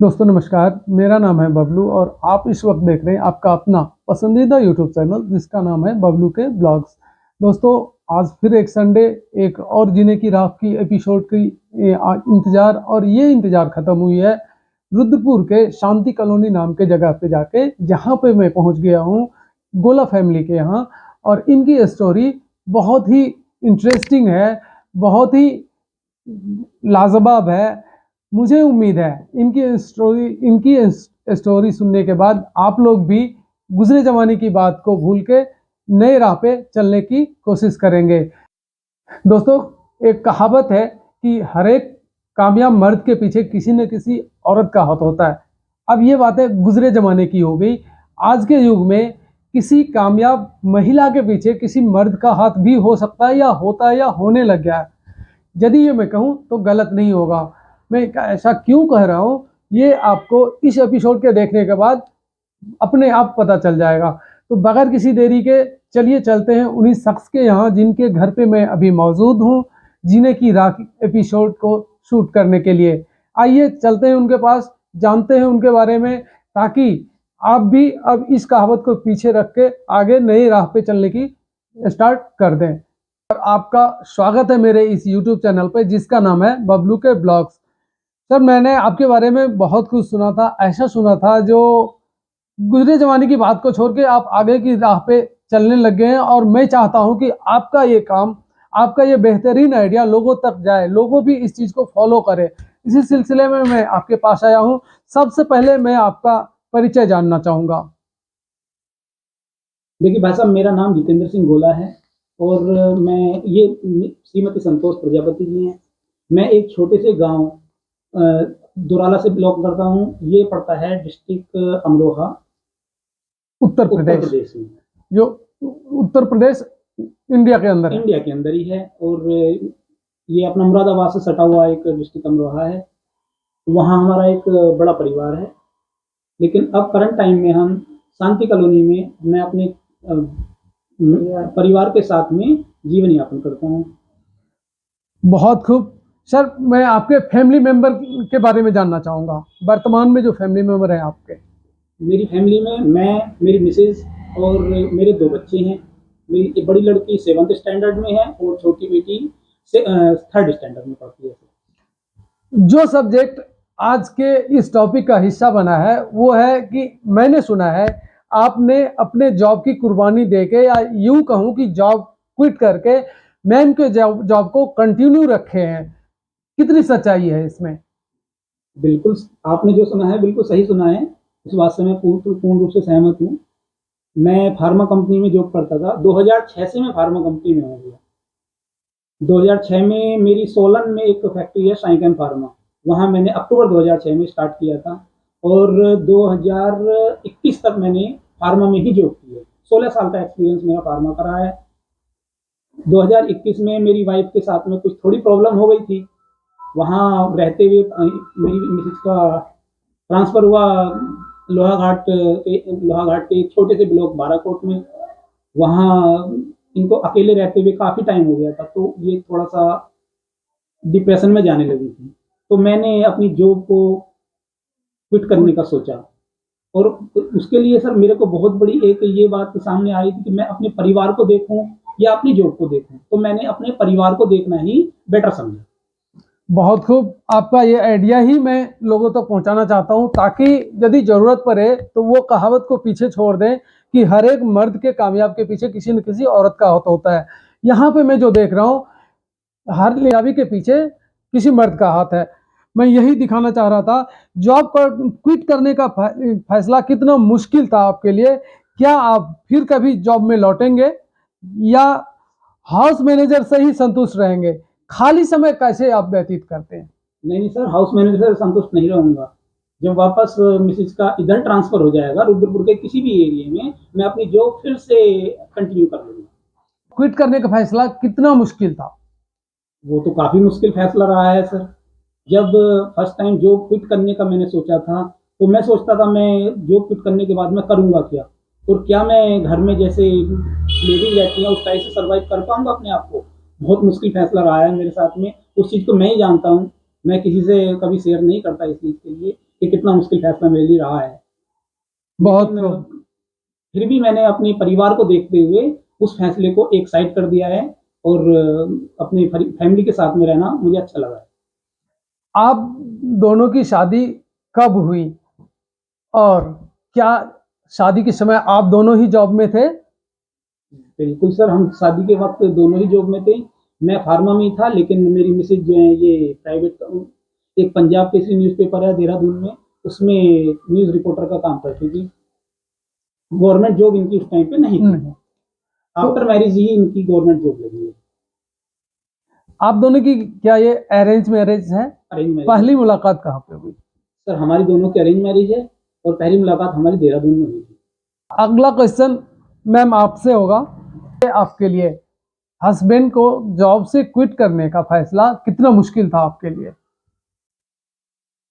दोस्तों नमस्कार, मेरा नाम है बबलू और आप इस वक्त देख रहे हैं आपका अपना पसंदीदा यूट्यूब चैनल जिसका नाम है बबलू के ब्लॉग्स। दोस्तों आज फिर एक संडे, एक और जीने की राह की एपिसोड की इंतज़ार, और ये इंतज़ार ख़त्म हुई है रुद्रपुर के शांति कॉलोनी नाम के जगह पे जाके, जहाँ पे मैं पहुँच गया हूँ गोला फैमिली के यहाँ। और इनकी स्टोरी बहुत ही इंटरेस्टिंग है, बहुत ही लाजवाब है। मुझे उम्मीद है इनकी स्टोरी सुनने के बाद आप लोग भी गुजरे जमाने की बात को भूल के नए राह पे चलने की कोशिश करेंगे। दोस्तों एक कहावत है कि हर एक कामयाब मर्द के पीछे किसी न किसी औरत का हाथ होता है। अब ये बातें गुजरे जमाने की हो गई। आज के युग में किसी कामयाब महिला के पीछे किसी मर्द का हाथ भी हो सकता है, या होता है, या होने लग गया है। यदि ये मैं कहूँ तो गलत नहीं होगा। मैं ऐसा क्यों कह रहा हूँ ये आपको इस एपिसोड के देखने के बाद अपने आप पता चल जाएगा। तो बगैर किसी देरी के चलिए चलते हैं उन्हीं शख्स के यहाँ जिनके घर पे मैं अभी मौजूद हूँ, जीने की राह एपिसोड को शूट करने के लिए। आइए चलते हैं उनके पास, जानते हैं उनके बारे में, ताकि आप भी अब इस कहावत को पीछे रख के आगे नई राह पे चलने की स्टार्ट कर दें। और आपका स्वागत है मेरे इस YouTube चैनल पे जिसका नाम है बबलू के ब्लॉग्स। सर मैंने आपके बारे में बहुत कुछ सुना था, ऐसा सुना था जो गुजरे जमाने की बात को छोड़ के आप आगे की राह पे चलने लग गए हैं। और मैं चाहता हूं कि आपका ये काम, आपका ये बेहतरीन आइडिया लोगों तक जाए, लोगों भी इस चीज़ को फॉलो करें। इसी सिलसिले में मैं आपके पास आया हूं। सबसे पहले मैं आपका परिचय जानना चाहूँगा। देखिए भाई साहब, मेरा नाम जितेंद्र सिंह गोला है और मैं ये श्रीमती संतोष प्रजापति जी हैं। मैं एक छोटे से गांव दुराला से बिलोंग करता हूँ। ये पड़ता है डिस्ट्रिक्ट अमरोहा, उत्तर उत्तर प्रदेश। प्रदेश में। जो उत्तर प्रदेश इंडिया के अंदर है। इंडिया के अंदर ही है और ये अपना मुरादाबाद से सटा हुआ एक डिस्ट्रिक्ट अमरोहा है। वहाँ हमारा एक बड़ा परिवार है, लेकिन अब करंट टाइम में हम शांति कॉलोनी में मैं अपने परिवार के साथ में जीवन यापन करता हूँ। बहुत खूब। सर मैं आपके फैमिली मेंबर के बारे में जानना चाहूँगा, वर्तमान में जो फैमिली मेंबर हैं आपके। मेरी फैमिली में मैं, मेरी मिसेज और मेरे 2 बच्चे हैं। मेरी एक बड़ी लड़की 7th स्टैंडर्ड में है और छोटी बेटी 3rd स्टैंडर्ड में पढ़ती है। जो सब्जेक्ट आज के इस टॉपिक का हिस्सा बना है वो है कि मैंने सुना है आपने अपने जॉब की कुर्बानी देके, या यूं कहूं कि जॉब क्विट करके मैम के जॉब को कंटिन्यू रखे हैं। कितनी सच्चाई है इसमें? बिल्कुल, आपने जो सुना है बिल्कुल सही सुना है। इस बात से मैं पूर्ण रूप से सहमत हूँ। मैं फार्मा कंपनी में जॉब करता था। 2006 से मैं फार्मा कंपनी में हो गया। 2006 में मेरी सोलन में एक फैक्ट्री है साइकेम फार्मा, वहाँ मैंने अक्टूबर 2006 में स्टार्ट किया था और 2021 तक मैंने फार्मा में ही जॉब की है। 16 साल का एक्सपीरियंस मेरा फार्मा का रहा है। 2021 में मेरी वाइफ के साथ में कुछ थोड़ी प्रॉब्लम हो गई थी। वहाँ रहते हुए मेरी मिसेज का ट्रांसफ़र हुआ लोहाघाट के एक छोटे से ब्लॉक बाराकोट में। वहाँ इनको अकेले रहते हुए काफ़ी टाइम हो गया था, तो ये थोड़ा-सा डिप्रेशन में जाने लगी थी। तो मैंने अपनी जॉब को क्विट करने का सोचा और उसके लिए सर मेरे को बहुत बड़ी एक ये बात सामने आई थी कि मैं अपने परिवार को देखूँ या अपनी जॉब को देखूँ। तो मैंने अपने परिवार को देखना ही बेटर समझा। बहुत खूब। आपका ये आइडिया ही मैं लोगों तक पहुंचाना चाहता हूं, ताकि यदि जरूरत पड़े तो वो कहावत को पीछे छोड़ दें कि हर एक मर्द के कामयाब के पीछे किसी न किसी औरत का हाथ होता है। यहाँ पे मैं जो देख रहा हूँ, हर कामयाबी के पीछे किसी मर्द का हाथ है। मैं यही दिखाना चाह रहा था। जॉब पर क्विट करने का फैसला कितना मुश्किल था आपके लिए? क्या आप फिर कभी जॉब में लौटेंगे, या हाउस मैनेजर से ही संतुष्ट रहेंगे? खाली समय कैसे आप व्यतीत करते हैं? नहीं सर, हाउस मैनेजर से संतुष्ट नहीं रहूँगा। जब वापस मिसेज का इधर ट्रांसफ़र हो जाएगा रुद्रपुर के किसी भी एरिया में, मैं अपनी जॉब फिर से कंटिन्यू कर लूँगा। क्विट करने का फैसला कितना मुश्किल था? वो तो काफ़ी मुश्किल फैसला रहा है सर। जब फर्स्ट टाइम जॉब क्विट करने का मैंने सोचा था, तो मैं सोचता था मैं जॉब क्विट करने के बाद मैं करूँगा क्या? और क्या मैं घर में जैसे लेडीज़ रहती हैं उस टाइप से सर्वाइव कर पाऊँगा अपने आप को? बहुत मुश्किल फैसला रहा है मेरे साथ में। उस चीज़ को मैं ही जानता हूँ। मैं किसी से कभी शेयर नहीं करता इस चीज़ के लिए। कि कितना मुश्किल फैसला मेरे लिए रहा है। बहुत लेकिन फिर भी मैंने अपने परिवार को देखते हुए उस फैसले को एक साइड कर दिया है और अपनी फैमिली के साथ में रहना मुझे अच्छा लगा है। आप दोनों की शादी कब हुई और क्या शादी के समय आप दोनों ही जॉब में थे? बिल्कुल सर, हम शादी के वक्त दोनों ही जॉब में थे। मैं फार्मा में ही था, लेकिन मेरी मिसेज जो है ये प्राइवेट एक पंजाब केसरी न्यूज़पेपर है देहरादून में, उसमें न्यूज़ रिपोर्टर का काम करती थी। गवर्नमेंट जॉब इनकी उस टाइम पे नहीं थी। आफ्टर मैरिज ही इनकी गवर्नमेंट जॉब लगी है। आप दोनों की क्या ये अरेंज मैरिज है? Arrange marriage. पहली मुलाकात कहाँ पे हुई? सर हमारी दोनों की अरेंज मैरिज है और पहली मुलाकात हमारी देहरादून में हुई थी। अगला क्वेश्चन मैम आपसे होगा, आपके लिए हस्बैंड को जॉब से क्विट करने का फैसला कितना मुश्किल था आपके लिए?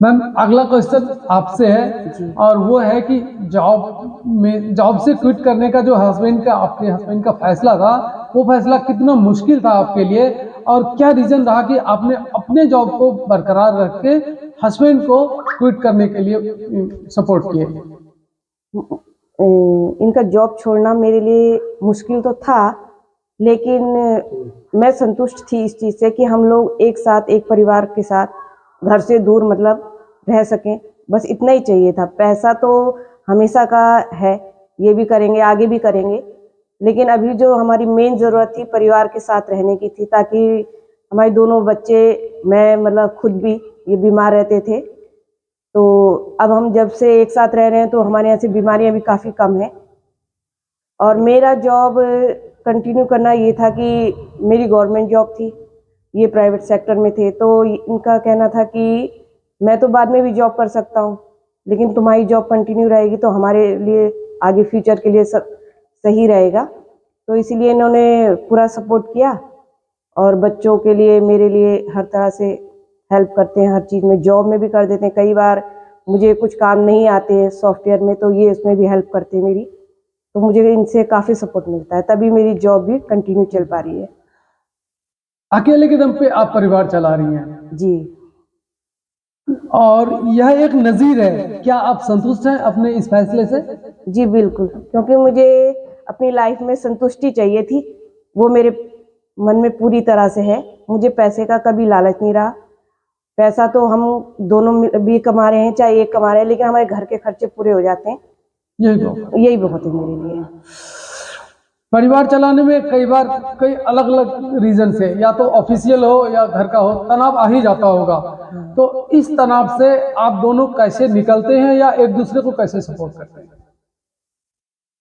मैम अगला क्वेश्चन आपसे है और वो है कि जॉब से क्विट करने का जो आपके हस्बैंड का फैसला था, वो फैसला कितना मुश्किल था आपके लिए और क्या रीजन रहा कि आपने अपने जॉब को बरकरार रख के हस्बैंड को क्विट करने के लिए सपोर्ट किए? इनका जॉब छोड़ना मेरे लिए मुश्किल तो था, लेकिन मैं संतुष्ट थी इस चीज़ से कि हम लोग एक साथ एक परिवार के साथ घर से दूर मतलब रह सकें, बस इतना ही चाहिए था। पैसा तो हमेशा का है, ये भी करेंगे आगे भी करेंगे, लेकिन अभी जो हमारी मेन ज़रूरत थी परिवार के साथ रहने की थी, ताकि हमारे दोनों बच्चे, मैं मतलब खुद भी ये बीमार रहते थे, तो अब हम जब से एक साथ रह रहे हैं तो हमारे यहाँ से बीमारियाँ भी काफ़ी कम हैं। और मेरा जॉब कंटिन्यू करना ये था कि मेरी गवर्नमेंट जॉब थी, ये प्राइवेट सेक्टर में थे, तो इनका कहना था कि मैं तो बाद में भी जॉब कर सकता हूँ, लेकिन तुम्हारी जॉब कंटिन्यू रहेगी तो हमारे लिए आगे फ्यूचर के लिए सही रहेगा। तो इसीलिए इन्होंने पूरा सपोर्ट किया और बच्चों के लिए मेरे लिए हर तरह से हेल्प करते हैं, हर चीज़ में, जॉब में भी कर देते हैं। कई बार मुझे कुछ काम नहीं आते हैं सॉफ्टवेयर में, तो ये उसमें भी हेल्प करते हैं मेरी, तो मुझे इनसे काफ़ी सपोर्ट मिलता है, तभी मेरी जॉब भी कंटिन्यू चल पा रही है। अकेले के दम पे आप परिवार चला रही हैं जी और यह एक नज़ीर है, क्या आप संतुष्ट हैं अपने इस फैसले से? जी बिल्कुल, क्योंकि मुझे अपनी लाइफ में संतुष्टि चाहिए थी, वो मेरे मन में पूरी तरह से है। मुझे पैसे का कभी लालच नहीं रहा। पैसा तो हम दोनों भी कमा रहे हैं, चाहे एक कमा रहे हैं, लेकिन हमारे घर के खर्चे पूरे हो जाते हैं, यही बहुत है मेरे लिए। परिवार चलाने में कई बार कई अलग अलग रीजन से, या तो ऑफिशियल हो या घर का हो, तनाव आ ही जाता होगा। तो इस तनाव से आप दोनों कैसे निकलते हैं या एक दूसरे को कैसे सपोर्ट करते हैं?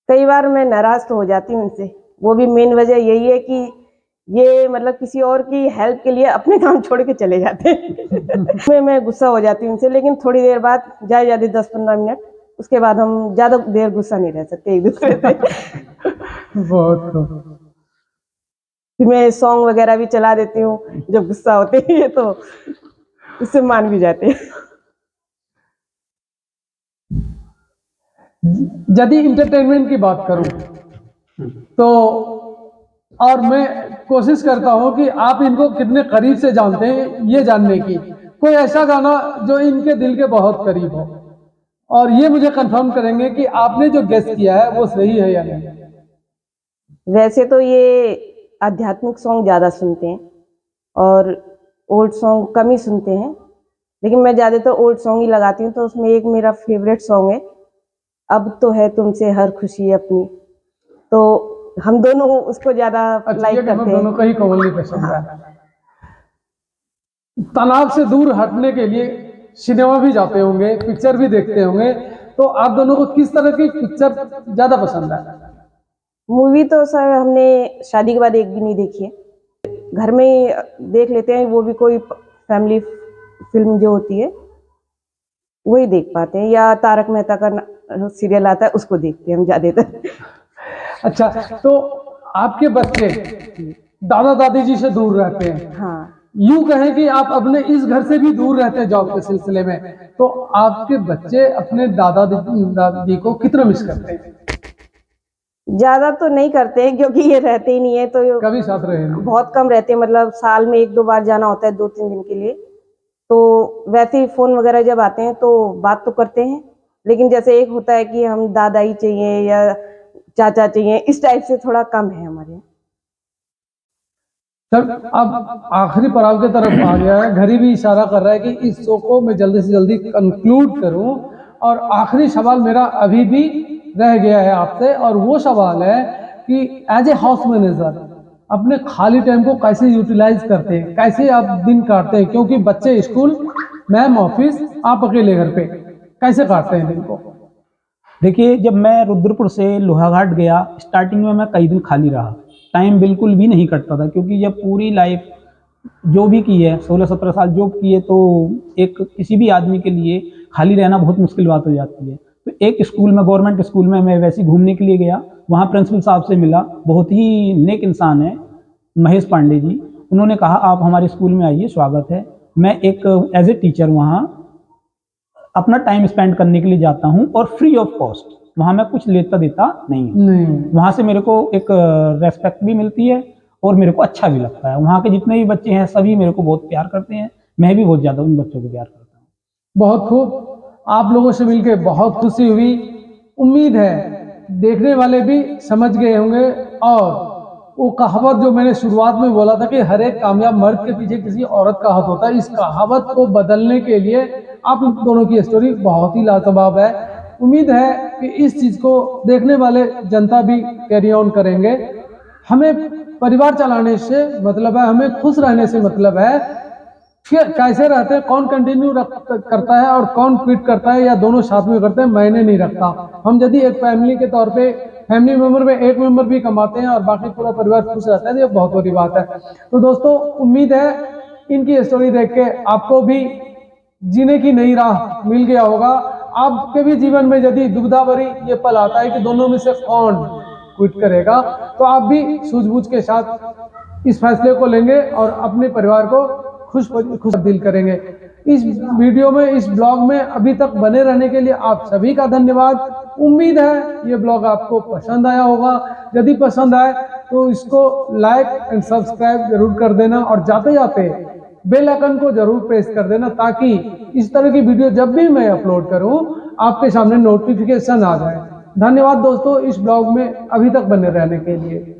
कई बार मैं नाराज तो हो जाती हूँ इनसे, वो भी मेन वजह यही है कि ये मतलब किसी और की हेल्प के लिए अपने काम छोड़ के चले जाते हैं। मैं गुस्सा हो जाती हूँ इनसे, लेकिन थोड़ी देर बाद, ज़्यादा 10-15 मिनट, उसके बाद हम ज़्यादा देर गुस्सा नहीं रह सकते एक दूसरे से। बहुत खूब। फिर मैं सॉन्ग वगैरह भी चला देती हूँ जब गुस्सा होते हैं, तो उससे मान भी जाते हैं। यदि इंटरटेनमेंट की बात करूं तो, और मैं कोशिश करता हूं कि आप इनको कितने करीब से जानते हैं ये जानने की, कोई ऐसा गाना जो इनके दिल के बहुत करीब हो और ये मुझे कंफर्म करेंगे कि आपने जो गेस किया है वो सही है या नहीं। वैसे तो ये आध्यात्मिक सॉन्ग ज़्यादा सुनते हैं और ओल्ड सॉन्ग कम ही सुनते हैं, लेकिन मैं ज़्यादातर ओल्ड सॉन्ग ही लगाती हूँ। तो उसमें एक मेरा फेवरेट सॉन्ग है, अब तो है तुमसे हर खुशी अपनी, तो हम दोनों उसको ज़्यादा लाइक करते हैं। दोनों का ही कॉमनली पसंद है। तनाव से दूर हटने के लिए सिनेमा भी जाते होंगे, पिक्चर भी देखते होंगे, तो आप दोनों को किस तरह की पिक्चर ज्यादा पसंद है? मूवी तो सर हमने शादी के बाद एक भी नहीं देखी है, घर में ही देख लेते हैं, वो भी कोई फैमिली फिल्म जो होती है वही देख पाते हैं, या तारक मेहता का सीरियल आता है उसको देखते हैं हम ज़्यादातर। अच्छा, तो आपके बच्चे दादा दादी जी से दूर रहते हैं, हाँ, यूं कहें कि आप अपने इस घर से भी दूर रहते हैं जॉब के सिलसिले में, तो आपके बच्चे अपने दादा दादी को कितना मिस करते हैं? ज़्यादा तो नहीं करते हैं क्योंकि ये रहते ही नहीं है, तो कभी साथ रहे हैं? बहुत कम रहते हैं, मतलब साल में 1-2 बार जाना होता है 2-3 दिन के लिए, तो वैसे ही फ़ोन वगैरह जब आते हैं तो बात तो करते हैं, लेकिन जैसे एक होता है कि हम दादाई चाहिए या चाचा चाहिए, इस टाइप से थोड़ा कम है हमारे यहाँ। सर अब आखिरी पड़ाव की तरफ आ गया है, घड़ी भी इशारा कर रहा है कि इस शो को मैं जल्दी से जल्दी कंक्लूड करूं, और आखिरी सवाल मेरा अभी भी रह गया है आपसे, और वो सवाल है कि एज ए हाउस मैनेजर अपने खाली टाइम को कैसे यूटिलाइज करते हैं, कैसे आप दिन काटते हैं, क्योंकि बच्चे स्कूल, मैम ऑफिस, आप अकेले घर पे, कैसे काटते हैं दिन को? देखिए, जब मैं रुद्रपुर से लोहाघाट गया, स्टार्टिंग में मैं कई दिन खाली रहा, टाइम बिल्कुल भी नहीं कटता था, क्योंकि जब पूरी लाइफ जो भी की है, 16-17 साल जॉब की है, तो एक किसी भी आदमी के लिए खाली रहना बहुत मुश्किल बात हो जाती है। तो एक स्कूल में, गवर्नमेंट स्कूल में मैं वैसे ही घूमने के लिए गया, वहाँ प्रिंसिपल साहब से मिला, बहुत ही नेक इंसान है, महेश पांडे जी। उन्होंने कहा आप हमारे स्कूल में आइए, स्वागत है। मैं एक एज ए टीचर वहाँ अपना टाइम स्पेंड करने के लिए जाता हूँ, और फ्री ऑफ कॉस्ट, वहाँ मैं कुछ लेता देता नहीं हूँ। वहाँ से मेरे को एक रेस्पेक्ट भी मिलती है और मेरे को अच्छा भी लगता है। वहाँ के जितने भी बच्चे हैं सभी मेरे को बहुत प्यार करते हैं, मैं भी बहुत ज़्यादा उन बच्चों को प्यार करता हूँ। बहुत खूब, आप लोगों से मिलकर बहुत खुशी हुई। उम्मीद है देखने वाले भी समझ गए होंगे, और वो कहावत जो मैंने शुरुआत में बोला था कि हर एक कामयाब मर्द के पीछे किसी औरत का हाथ होता है, इस कहावत को बदलने के लिए आप दोनों की स्टोरी बहुत ही लाजवाब है। उम्मीद है कि इस चीज को देखने वाले जनता भी कैरी ऑन करेंगे। हमें परिवार चलाने से मतलब है, हमें खुश रहने से मतलब है कि कैसे रहते हैं, कौन कंटिन्यू करता है और कौन क्विट करता है, या दोनों साथ में करते हैं, मैंने नहीं रखता। हम यदि एक फैमिली के तौर पे फैमिली मेंबर में एक मेंबर भी कमाते हैं और बाकी पूरा परिवार खुश रहता है, तो ये बहुत बड़ी बात है। तो दोस्तों, उम्मीद है इनकी स्टोरी देख के आपको भी जीने की नई राह मिल गया होगा। आपके भी जीवन में यदि दुविधा भरी ये पल आता है कि दोनों में से कौन क्विट करेगा, तो आप भी सूझबूझ के साथ इस फैसले को लेंगे और अपने परिवार को खुश दिल करेंगे। इस वीडियो में, इस ब्लॉग में अभी तक बने रहने के लिए आप सभी का धन्यवाद। उम्मीद है ये ब्लॉग आपको पसंद आया होगा। यदि पसंद आए तो इसको लाइक एंड सब्सक्राइब जरूर कर देना, और जाते जाते बेल आइकन को जरूर प्रेस कर देना, ताकि इस तरह की वीडियो जब भी मैं अपलोड करूं आपके सामने नोटिफिकेशन आ जाए। धन्यवाद दोस्तों, इस ब्लॉग में अभी तक बने रहने के लिए।